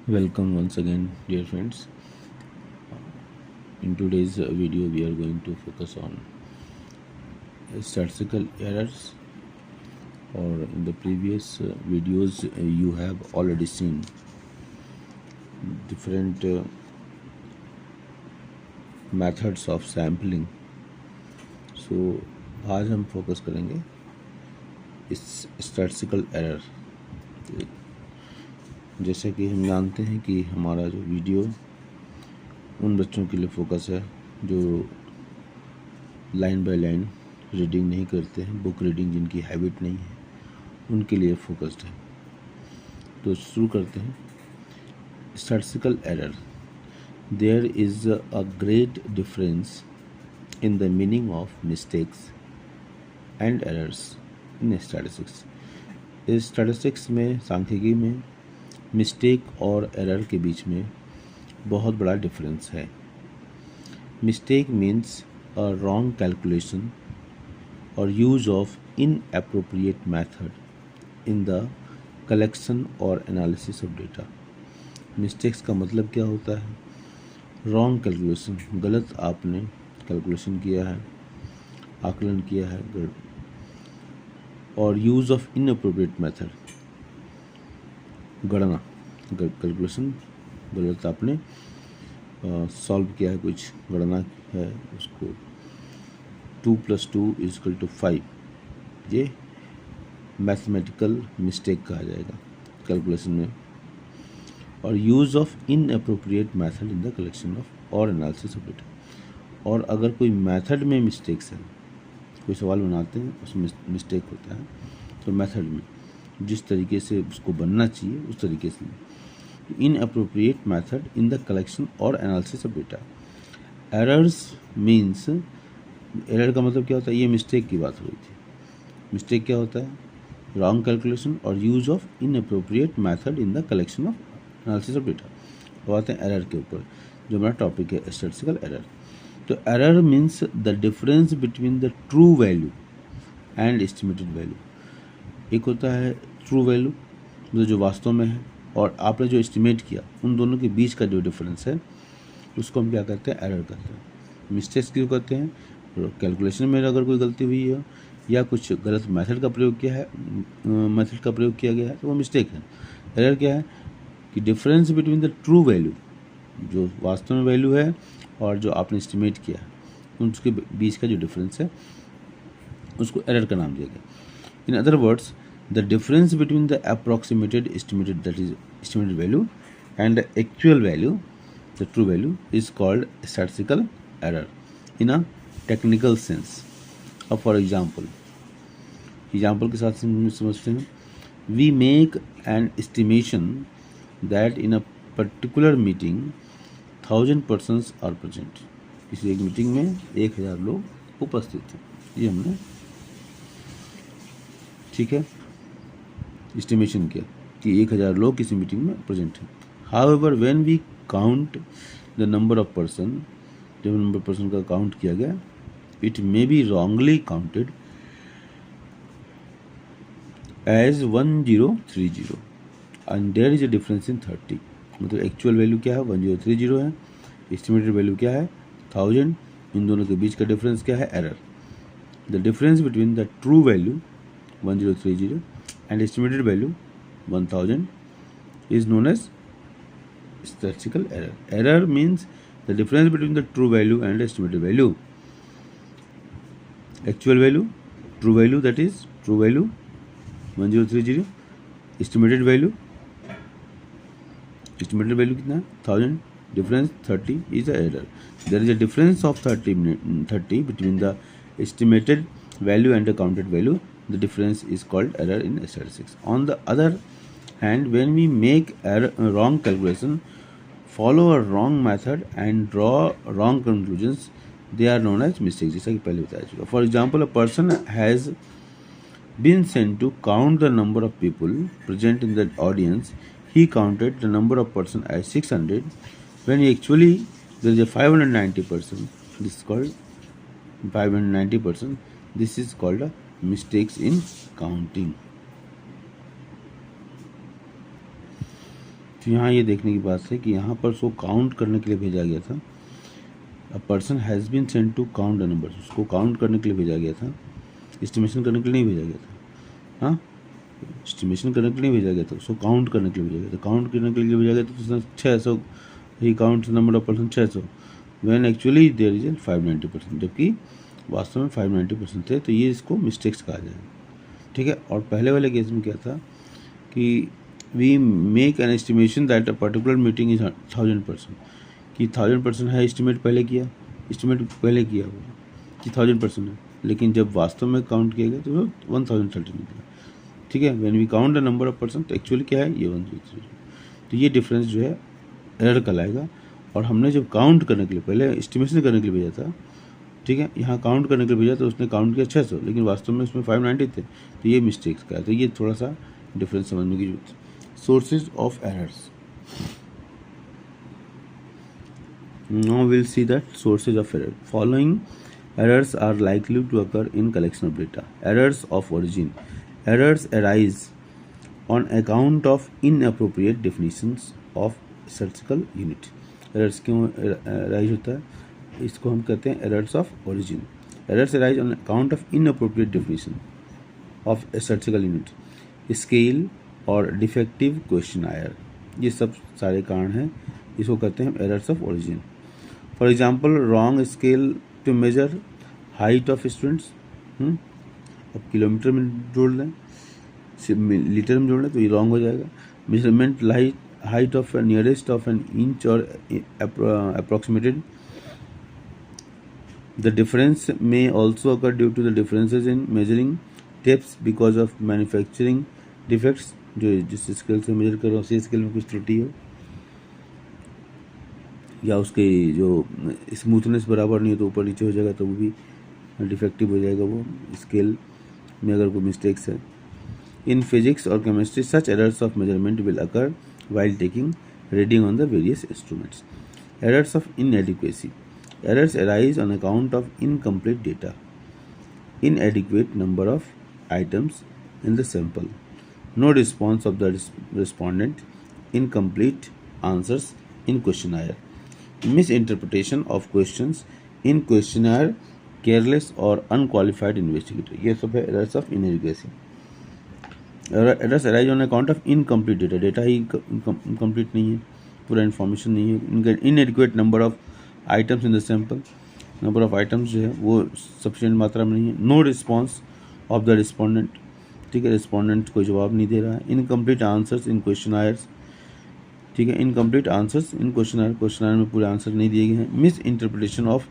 Welcome once again, dear friends. In today's video, we are going to focus on statistical errors, or in the previous videos, you have already seen different methods of sampling. So आज हम focus करेंगे इस statistical error. जैसे कि हम जानते हैं कि हमारा जो वीडियो उन बच्चों के लिए फोकस है जो लाइन बाय लाइन रीडिंग नहीं करते हैं, बुक रीडिंग जिनकी हैबिट नहीं है, उनके लिए फोकस्ड है। तो शुरू करते हैं। Statistical error, there is a great difference in the meaning of mistakes and errors in statistics. इस स्टैटिस्टिक्स में, सांख्यिकी में, मिस्टेक और एरर के बीच में बहुत बड़ा डिफरेंस है। Mistake means a wrong calculation और use of inappropriate method in the collection और एनालिसिस ऑफ डेटा। मिस्टेक्स का मतलब क्या होता है? रॉन्ग कैलकुलेशन, गलत आपने कैलकुलेशन किया है, आकलन किया है, और यूज़ ऑफ इनअप्रोप्रिएट मेथड, गणना, कैलकुलेशन गलत आपने सॉल्व किया है, कुछ गणना है, उसको 2 + 2 = 5, ये मैथमेटिकल मिस्टेक कहा जाएगा कैलकुलेशन में। और use of inappropriate method in the collection of और एनालिसिस ऑफ डेटा। और अगर कोई मेथड में मिस्टेक्स है, कोई सवाल बनाते हैं उसमें मिस्टेक होता है, तो मेथड में जिस तरीके से उसको बनना चाहिए उस तरीके से, inappropriate method in the collection और analysis of data. Errors means, error का मतलब क्या होता है? ये मिस्टेक की बात हुई थी। मिस्टेक क्या होता है? रॉन्ग कैलकुलेशन और use of inappropriate method in the collection of analysis of data. वो आते हैं एरर के ऊपर, जो हमारा टॉपिक है स्टैटिस्टिकल एरर। तो error means the difference between the true value and estimated value. एक होता है ट्रू वैल्यू, मतलब जो वास्तव में है, और आपने जो एस्टिमेट किया, उन दोनों के बीच का जो डिफरेंस है उसको हम क्या कहते हैं? एरर कहते हैं। मिस्टेक्स क्यों कहते हैं? कैलकुलेशन में अगर कोई गलती हुई है या कुछ गलत मेथड का प्रयोग किया है, मेथड का प्रयोग किया गया है, तो वो मिस्टेक है। एरर क्या है? कि difference between the true value, जो वास्तव में वैल्यू है, और जो आपने एस्टिमेट किया है, उनके बीच का जो डिफरेंस है उसको एरर का नाम दिया गया। In other words, the difference between the approximated estimated, that is estimated value, and the actual value, the true value, is called statistical error in a technical sense. अब फॉर एग्जाम्पल के साथ समझते हैं। We make an estimation that in a particular meeting 1000 persons are present. किसी एक meeting में 1000 लोग उपस्थित थे, ये हमने, ठीक है, एस्टिमेशन किया कि 1000 लोग किसी मीटिंग में प्रेजेंट हैं। However when we count the number of person, जब नंबर पर्सन का काउंट किया गया, it may be wrongly counted as 1030 and there is a difference in 30। मतलब एक्चुअल वैल्यू क्या है? 1030 है, एस्टिमेटेड वैल्यू क्या है? 1000। इन दोनों के बीच का डिफरेंस क्या है? Error. The difference between the true value 1030 and estimated value 1000 is known as statistical error. Error means the difference between the true value and estimated value. Actual value, true value, that is true value 1030, estimated value कितना है? 1000, difference 30 is the error. There is a difference of 30 between the estimated value and the counted value. The difference is called error in statistics. On the other hand, when we make wrong calculation, follow a wrong method and draw wrong conclusions, they are known as mistakes. जैसा कि पहले बताया चुका। For example, a person has been sent to count the number of people present in the audience. He counted the number of persons as 600 when actually there is a 590%. This is called 590%. This is called a mistakes in counting. तो यहाँ ये देखने की बात है कि यहाँ पर उसको काउंट करने के लिए भेजा गया था। A person has been sent to count the numbers, उसको काउंट करने के लिए भेजा गया था, एस्टिमेशन करने के लिए नहीं भेजा गया था। हाँ, एस्टिमेशन करने के लिए भेजा गया था, उसको काउंट करने के लिए भेजा गया था। काउंट करने के लिए भेजा गया था तो उसने 600 ही count number of person 600 when actually there is 590%, जबकि वास्तव में 590% थे। तो ये इसको मिस्टेक्स कहा जाएगा, ठीक है। और पहले वाले केस में क्या था कि we make an estimation that a particular meeting is 1000%, कि 1000% है, एस्टिमेट पहले किया हुआ कि 1000% है, लेकिन जब वास्तव में काउंट किया गया तो 1030 निकला, ठीक है। When we count the number of person, तो एक्चुअली क्या है, ये 130। तो ये डिफरेंस जो है एरर कहलाएगा। और हमने जब काउंट करने के लिए, पहले एस्टिमेशन करने के लिए भेजा था, ठीक है, यहाँ काउंट करने के लिए भेजा तो उसने काउंट किया 600, लेकिन वास्तव में उसमें 590 थे, तो ये मिस्टेक्स का है। तो ये थोड़ा सा डिफरेंस समझने की जरूरत है। Sources of errors, now we'll see that sources of error. Following errors are likely to occur in collection of data. Errors of origin. Errors arise on account of inappropriate definitions of statistical unit. Errors क्यों arise होता है, इसको हम कहते हैं errors of origin. Errors arise on account of inappropriate definition of statistical unit. Scale और defective questionnaire, ये सब सारे कारण हैं, इसको कहते हैं errors of origin. For example wrong scale to measure height of students, अब किलोमीटर में जोड़ लें, लीटर में जोड़ लें तो ये रॉन्ग हो जाएगा। Measurement height of nearest of an inch और अप्रॉक्सीमेटेड, द डिफरेंस में also occur due to the differences in measuring tips because of manufacturing defects, जो जिस स्केल से मेजर कर रहा हो उसी स्केल में कुछ त्रुटि हो, या उसके जो स्मूथनेस बराबर नहीं है तो ऊपर नीचे हो जाएगा, तो वो भी डिफेक्टिव हो जाएगा, वो स्केल में अगर कोई मिस्टेक्स है। इन फिजिक्स और chemistry such errors of measurement will occur while taking reading on the various instruments. Errors of inadequacy, errors arise on account of incomplete data, inadequate number of items in the sample, no response of the respondent, incomplete answers in questionnaire, misinterpretation of questions in questionnaire, careless और unqualified investigator, ये सब है errors of inadequacy. Errors arise on account of incomplete data, data he incomplete नहीं है, पूरा information नहीं है. inadequate number of items in the sample, number of items जो है वो सफिशिएंट मात्रा में नहीं है. No response of the respondent, ठीक है, रिस्पोंडेंट कोई जवाब नहीं दे रहा है. इनकम्प्लीट आंसर्स इन क्वेश्चनायर्स, ठीक है, incomplete answers in questionnaire, questionnaire में पूरे आंसर नहीं दिए गए हैं. Miss interpretation of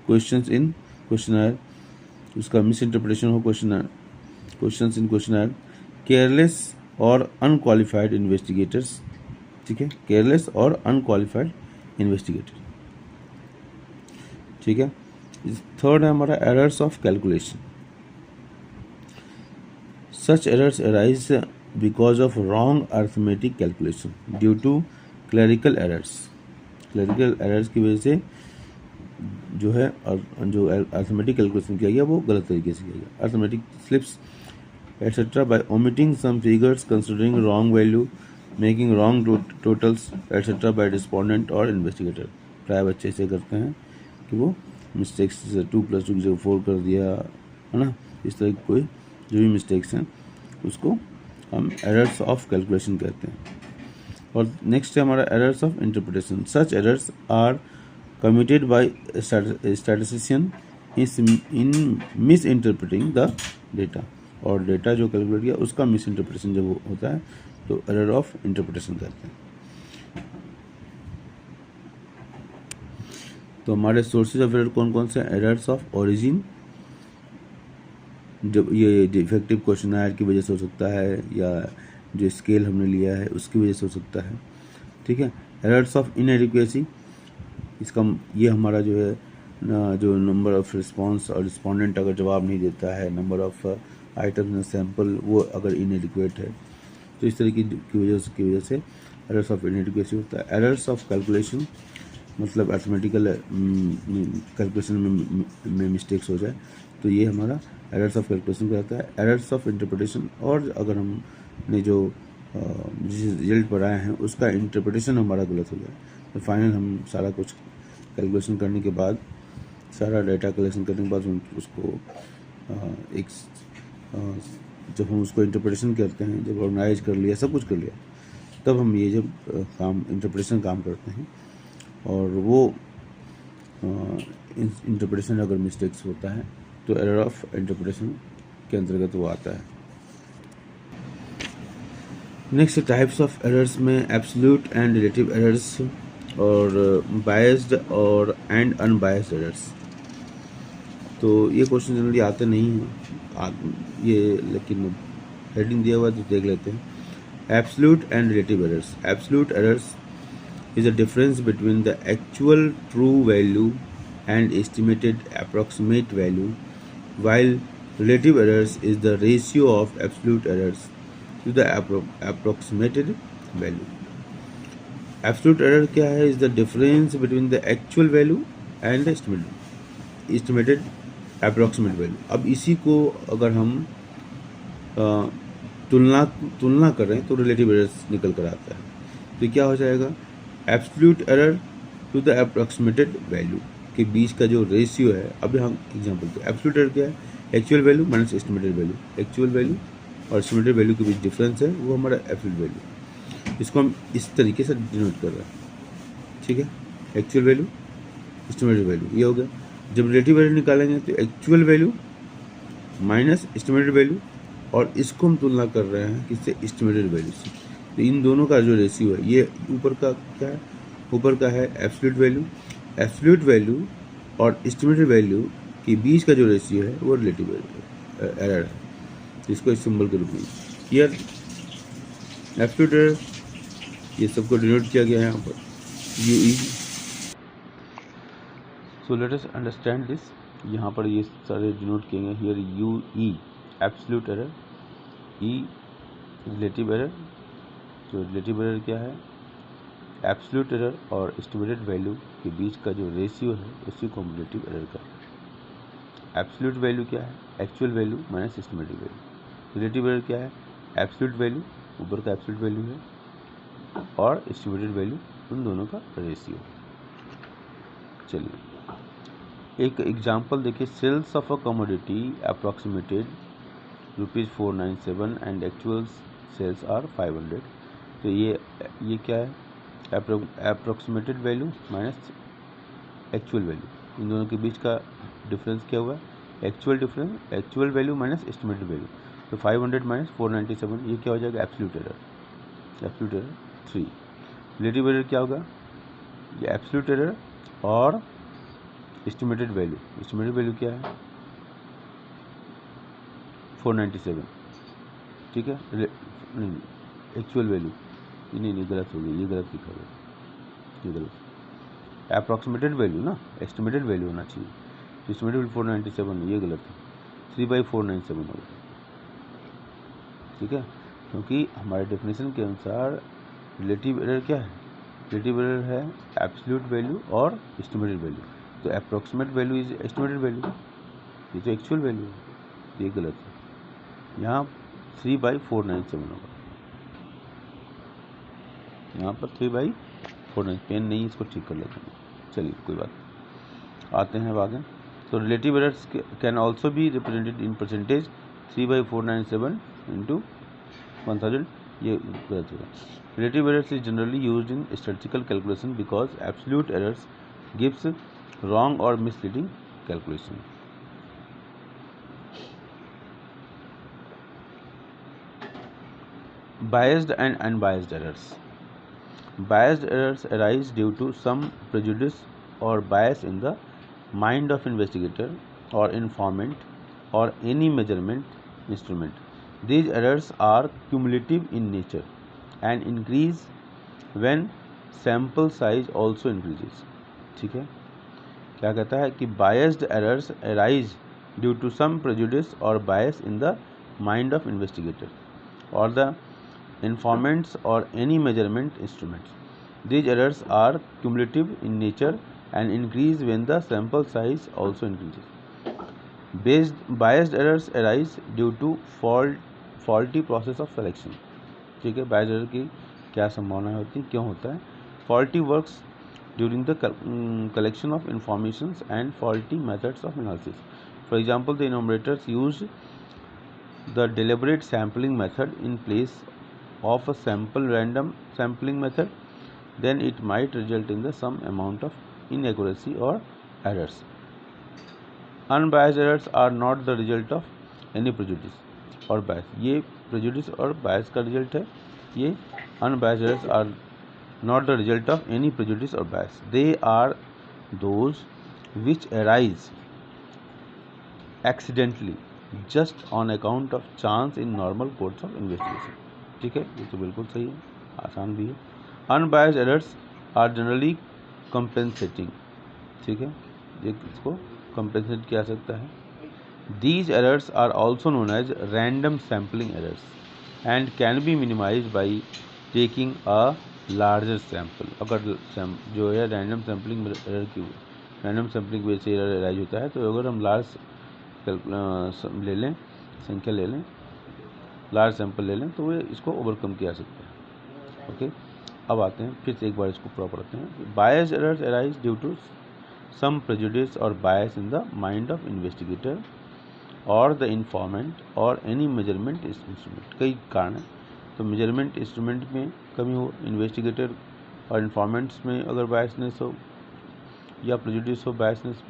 questions in questionnaire, उसका मिस इंटरप्रिटेशन हो क्वेश्चंस इन क्वेश्चनायर. केयरलेस और अनक्वालिफाइड इन्वेस्टिगेटर्स, ठीक है, केयरलेस और अनक्वालिफाइड इन्वेस्टिगेटर, ठीक है. थर्ड है हमारा errors of calculation. Such errors arise because of wrong arithmetic calculation due to clerical errors. Clerical errors की वजह से जो है जो अर्थमेटिक कैलकुलेशन किया गया वो गलत तरीके से किया गया. Arithmetic slips etcetera by omitting some figures considering wrong value, making wrong totals etcetera by respondent और इन्वेस्टिगेटर. प्राय बच्चे ऐसे करते हैं कि वो मिस्टेक्स 2+2 की जगह 4 कर दिया, है ना. इस तरह की कोई जो भी मिस्टेक्स हैं उसको हम एरर्स ऑफ कैलकुलेशन कहते हैं. और नेक्स्ट है हमारा errors of interpretation. Such errors are committed by statistician in misinterpreting the data. और डेटा जो कैलकुलेट किया उसका मिस इंटरप्रिटेशन जब होता है तो एरर ऑफ इंटरप्रिटेशन कहते हैं. तो हमारे सोर्सेज ऑफ एरर कौन कौन से हैं? एरर्स ऑफ ओरिजिन, जब ये डिफेक्टिव क्वेश्चनायर की वजह से हो सकता है, या जो स्केल हमने लिया है उसकी वजह से हो सकता है, ठीक है. एरर्स ऑफ इनएडिक्वेसी, इसका ये हमारा जो है जो नंबर ऑफ रिस्पॉन्स और रिस्पोंडेंट अगर जवाब नहीं देता है, number of items in sample वो अगर इनएडिक्वेट है, तो इस तरह की वजह से एरर्स ऑफ इनएडिक्वेसी होता है. एरर्स ऑफ कैलकुलेशन, मतलब अर्थमेटिकल कैलकुलेशन में मिस्टेक्स हो जाए तो ये हमारा एरर्स ऑफ कैलकुलेशन कहलाता है. एरर्स ऑफ इंटरप्रिटेशन, और अगर हमने जो जिस रिजल्ट पर आए हैं उसका इंटरप्रिटेशन हमारा गलत हो गया। तो फाइनल हम सारा कुछ कैलकुलेशन करने के बाद, सारा डेटा कलेक्शन करने के बाद उसको एक जब हम उसको इंटरप्रिटेशन करते हैं, जब ऑर्गेनाइज कर लिया, सब कुछ कर लिया, तब हम ये जब काम इंटरप्रिटेशन काम करते हैं, और वो इंटरप्रिटेशन अगर मिस्टेक्स होता है तो एरर ऑफ इंटरप्रिटेशन के अंतर्गत वो आता है। नेक्स्ट टाइप्स ऑफ एरर्स में एब्सोल्यूट एंड रिलेटिव एरर्स और बायस्ड और एंड अनबायस्ड एरर्स। तो ये क्वेश्चन जनरली आते नहीं हैं ये, लेकिन हेडिंग दिया हुआ है तो देख लेते हैं। Absolute and relative errors. Absolute errors is a difference between the actual true value and estimated approximate value, while relative errors is the ratio of absolute errors to the approximated value. Absolute error क्या है? is the difference between the actual value and the estimated approximate value. अब इसी को अगर हम तुलना करें तो रिलेटिव एरर्स निकल कर आता है। तो क्या हो जाएगा? Absolute error to the approximated value के बीच का जो रेशियो है। अब हम एग्जांपल दें, एब्सोल्यूट एरर क्या है? Actual value minus estimated value. Actual value और एस्टिमेटेड वैल्यू के बीच डिफरेंस है, वो हमारा एब्सोल्यूट वैल्यू। इसको हम इस तरीके से डिनोट कर रहे हैं, ठीक है। एक्चुअल वैल्यू, एस्टिमेटेड वैल्यू, ये हो गया। जब रिलेटिव वैल्यू निकालेंगे तो actual value minus estimated value, और इसको हम तुलना कर रहे हैं किससे? एस्टिमेटेड वैल्यू से। तो इन दोनों का जो रेशियो है, ये ऊपर का क्या है? ऊपर का है एब्सोल्यूट वैल्यू। एब्सोल्यूट वैल्यू और एस्टिमेटेड वैल्यू के बीच का जो रेशियो है वो रिलेटिव एरर है, जिसको इस सिंबल के रूप में हियर एब्सोल्यूट एरर, ये सबको डिनोट किया गया है यहाँ पर UE। So let us understand this. यहाँ पर ये सारे डिनोट किए गए here UE absolute error, E relative error. तो रिलेटिव एरर क्या है? एब्सोल्यूट एरर और एस्टिमेटेड वैल्यू के बीच का जो रेशियो है उसी को हम रिलेटिव एरर कहते हैं। एब्सोल्यूट वैल्यू क्या है? Actual value minus estimated value. Relative error क्या है? एब्सोल्यूट वैल्यू, ऊपर का एब्सोल्यूट वैल्यू है, और एस्टिमेटेड वैल्यू, उन दोनों का रेशियो। चलिए एक एग्जांपल देखिए। Sales of a commodity approximated ₹497 and actual sales are 500। तो ये क्या है? Approximated value minus actual value, इन दोनों के बीच का डिफरेंस क्या हुआ? Actual difference, actual value minus estimated value. तो 500 माइनस 497, ये क्या हो जाएगा? Absolute error. Absolute error 3। Relative error क्या होगा? ये एब्सोल्यूट एरर और एस्टिमेटेड वैल्यू। एस्टिमेटेड वैल्यू क्या है? 497, ठीक है। नहीं, एक्चुअल वैल्यू, नहीं गलत हो गई, ये गलत लिखा गया, ये गलत। अप्रॉक्सीमेटेड वैल्यू ना, एस्टिमेटेड वैल्यू होना चाहिए। तो एस्टिमेटेड वैल्यू 497, ये गलत है, 3/497 हो गया, ठीक है। क्योंकि हमारे डेफिनेशन के अनुसार रिलेटिव एरर क्या है? रिलेटिव एरर है एब्सोल्यूट वैल्यू और एस्टिमेटेड वैल्यू। तो approximate value is estimated value, ये तो एक्चुअल वैल्यू है, तो ये गलत है। यहाँ 3/497 होगा, यहाँ पर 3/497। पेन नहीं, इसको ठीक कर लेते हैं। चलिए कोई बात, आते हैं अब आगे। तो relative errors can also be represented in percentage. 3/497 into 1000, ये गलत होगा। Relative errors is generally used in statistical calculation because absolute errors gives wrong और misleading calculation. Biased and unbiased errors. Biased errors arise due to some prejudice or bias in the mind of investigator or informant or any measurement instrument. These errors are cumulative in nature and increase when sample size also increases. ठीक है, क्या कहता है कि biased errors arise due to some prejudice or bias in the mind of investigator or the informants or any measurement instruments. These errors are cumulative in nature and increase when the sample size also increases. Biased errors arise due to faulty process of selection. ठीक है, बायस error की क्या संभावनाएं होती हैं, क्यों होता है? Faulty works during the collection of informations and faulty methods of analysis. For example, the enumerators use the deliberate sampling method in place of a sample random sampling method, then it might result in the some amount of inaccuracy or errors. Unbiased errors are not the result of any prejudice or bias. ये prejudice और bias का result है. ये unbiased errors are not the result of any prejudice or bias. They are those which arise accidentally just on account of chance in normal course of investigation. ठीक है, ये तो बिल्कुल सही है, आसान भी है. Unbiased errors are generally compensating. ठीक है, ये इसको compensate किया जा सकता है. These errors are also known as random sampling errors and can be minimized by taking a larger sample. अगर जो है रैंडम सैम्पलिंग एरर की रैंडम सैम्पलिंग वजह से एरर अराइज होता है, तो अगर हम लार्ज ले लें, संख्या ले लें, लार्ज सैंपल ले लें, तो वो इसको ओवरकम किया जा सकता है. ओके, अब आते हैं फिर से एक बार इसको पूरा पढ़ते हैं. Bias errors arise due to some prejudice और bias in the mind of investigator और द इंफॉर्मेंट और एनी मेजरमेंट इंस्ट्रूमेंट. कई कारण हैं. तो मेजरमेंट इंस्ट्रूमेंट में कमी हो, इन्वेस्टिगेटर और इन्फॉर्मेंट्स में अगर बायसनेस हो या प्रेजुडिस हो, बायसनेस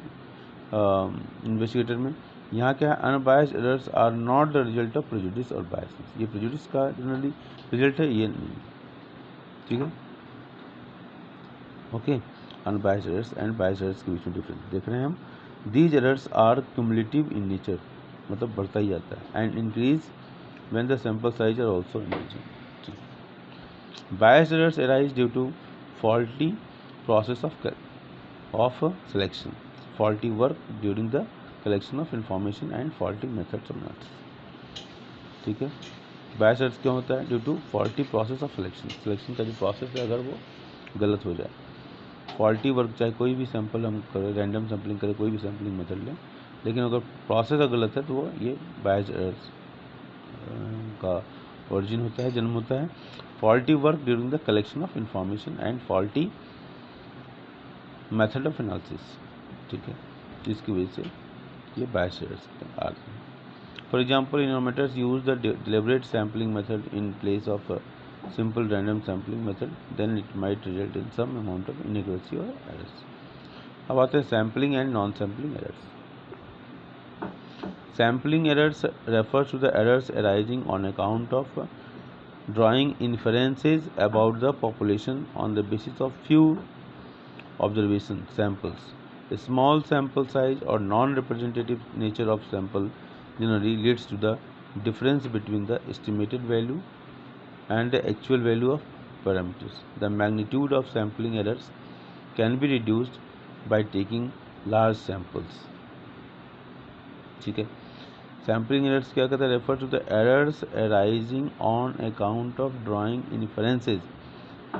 इन्वेस्टिगेटर में. यहाँ क्या है, unbiased errors are not the result of prejudice और बायसनेस. ये प्रेजुडिस का जनरली रिजल्ट है, ये नहीं. ठीक है, okay. Unbiased errors and biased errors के बीच में डिफरेंस देख रहे हैं हम. These errors are cumulative in nature, मतलब बढ़ता ही जाता है, and increase when the sample size are also increasing. Biased errors arise due to faulty process of selection, faulty work during the collection of information and faulty methods of analysis. ठीक है, biased errors क्यों होता है? Due to faulty process of selection. Selection का जो process है अगर वो गलत हो जाए, फॉल्टी वर्क, चाहे कोई भी सैंपल हम करें, रैंडम सैम्पलिंग करें, कोई भी सैम्पलिंग मेथड लें, लेकिन अगर प्रोसेस अगर गलत है तो वो ये बायस्ड एरर्स का ओरिजिन होता है, जन्म होता है. Faulty work during the collection of information and faulty method of analysis. ठीक है, जिसकी वजह से ये बायस्ड एरर्स आते हैं. For example, enumerators use the deliberate sampling method in place of simple random sampling method, then it might result in some amount of inaccuracy or errors. अब आते हैं sampling and non sampling errors. Sampling errors refers to the errors arising on account of drawing inferences about the population on the basis of few observation samples. A small sample size or non-representative nature of sample generally leads to the difference between the estimated value and the actual value of parameters. The magnitude of sampling errors can be reduced by taking large samples. ठीक है, sampling errors क्या कहता है? Refer to the errors arising on account of drawing inferences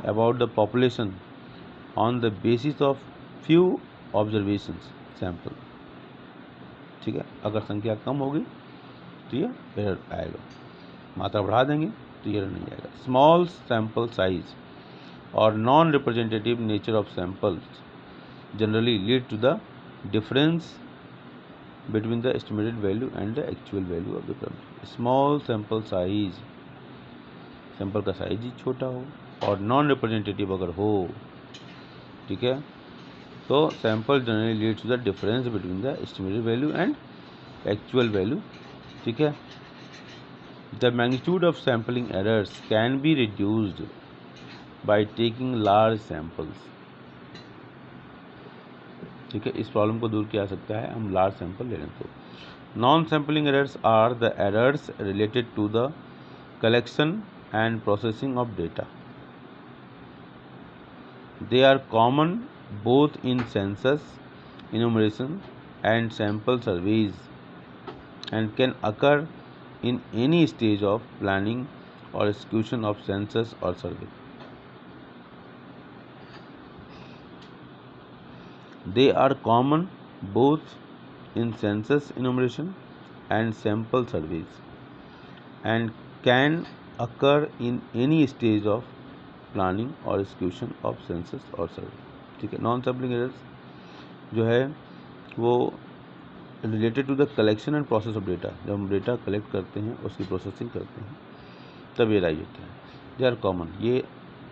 about the population on the basis of few observations sample. ठीक है, अगर संख्या कम होगी तो ये एरर आएगा, मात्रा बढ़ा देंगे तो ये नहीं आएगा. स्मॉल सैम्पल साइज और non representative nature of samples generally lead to the difference between the estimated value and the actual value of the parameter. Small sample size, sample का साइज ही छोटा हो और नॉन रिप्रेजेंटेटिव अगर हो, ठीक है, तो sample generally lead to the difference between the estimated value and actual value. ठीक है, the magnitude of sampling errors can be reduced by taking large samples. ठीक है, इस प्रॉब्लम को दूर किया जा सकता है हम लार्ज सैंपल ले लें तो. Non sampling errors are the errors related to the collection and processing of data. They are common both in census enumeration and sample surveys and can occur in any stage of planning or execution of census or survey. They are common both in census enumeration and sample surveys and can occur in any stage of planning और execution of census और सर्वे। ठीक है, non sampling errors जो है वो related to the collection and process of data. जब हम data collect करते हैं, उसकी प्रोसेसिंग करते हैं, तब ये राइज होता है। दे आर कॉमन, ये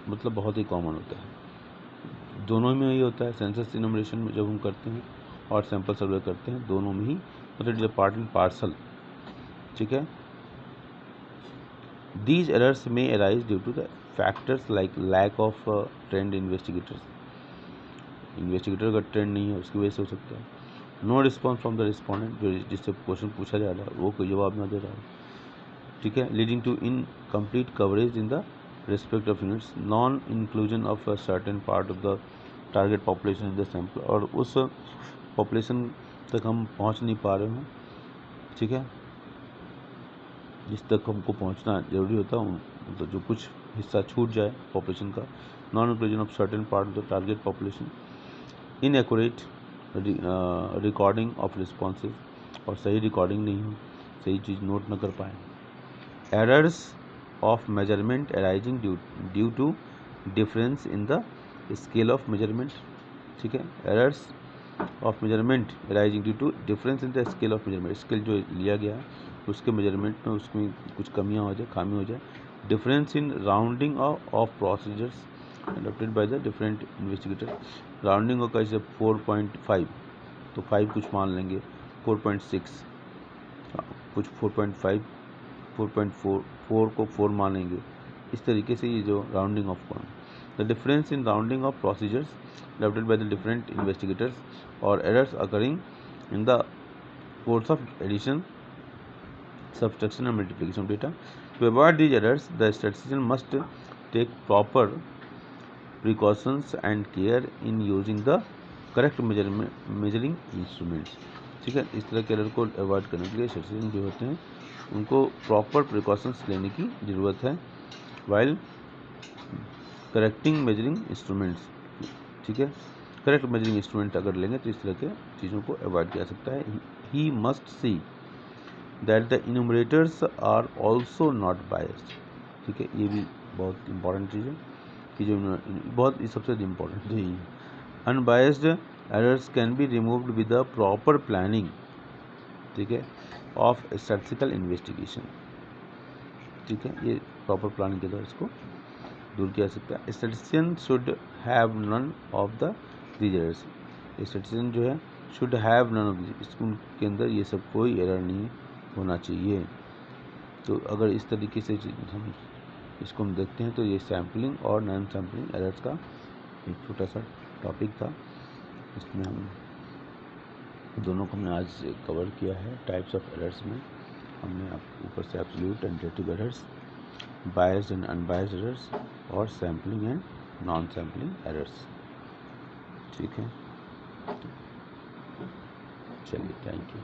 मतलब बहुत ही कॉमन होता है, दोनों में ही होता है। सेंसस इनोमरेशन में जब हम करते हैं और सैंपल सर्वे करते हैं, दोनों में ही मतलब जो पार्ट एंड पार्सल। ठीक है, these errors may arise due to the factors like lack of trained investigators. Investigator का ट्रेंड नहीं है, उसकी वजह से हो सकता है। No response from the respondent, जो जिससे क्वेश्चन पूछा जा रहा है वो कोई जवाब ना दे रहा है। ठीक है, leading to incomplete coverage in the respect of units, non inclusion of a certain part of the target population in the sample, और उस पॉपुलेशन तक हम पहुंच नहीं पा रहे हों। ठीक है, जिस तक हमको पहुंचना जरूरी होता है, तो जो कुछ हिस्सा छूट जाए पॉपुलेशन का। Non inclusion of certain part of the target population, inaccurate recording of responses, और सही रिकॉर्डिंग नहीं हो, सही चीज़ नोट न कर पाए। Errors of measurement arising due to difference in the scale of measurement. ठीक है, errors of measurement arising due to difference in the scale of measurement, scale जो लिया गया है उसके मेजरमेंट में उसमें कुछ कमियां हो जाए, खामी हो जाए। Difference in rounding off procedures adopted by the different investigator. Rounding होगा जैसे 4.5, तो 5 कुछ मान लेंगे, 4.6 कुछ 4.5, 4.4, 4 को 4 मानेंगे। इस तरीके से ये जो rounding off the difference in rounding off procedures adopted by the different investigators, or errors occurring in the course of addition, subtraction and multiplication of data. To avoid these errors, the statistician must take proper precautions and care in using the correct measuring instruments. ठीक है, इस तरह के error को avoid करने के लिए statistician जो होते हैं उनको प्रॉपर प्रिकॉशंस लेने की ज़रूरत है वाइल करेक्टिंग मेजरिंग इंस्ट्रूमेंट्स। ठीक है, करेक्ट मेजरिंग इंस्ट्रूमेंट अगर लेंगे तो इस तरह के चीज़ों को अवॉइड किया जा सकता है। He must see that the enumerators are also not biased. ठीक है, ये भी बहुत इंपॉर्टेंट चीज़ है कि जो बहुत सबसे इम्पोर्टेंट है ये। Unbiased errors can be removed with the proper planning. ठीक है, ऑफ स्टैटिस्टिकल इन्वेस्टिगेशन। ठीक है, ये प्रॉपर प्लानिंग के द्वारा इसको दूर किया जा सकता है। Statistician should have none of the these errors. Statistician जो है should have none of these, इसके अंदर ये सब कोई एरर नहीं होना चाहिए। तो अगर इस तरीके से हम इसको हम देखते हैं तो ये सैम्पलिंग और नॉन सैम्पलिंग एरर्स का एक छोटा सा टॉपिक था। इसमें हम दोनों को हमने आज कवर किया है। टाइप्स ऑफ एरर्स में हमने ऊपर से absolute and relative errors, biased and unbiased errors, और sampling and non sampling errors. ठीक है, चलिए, थैंक यू।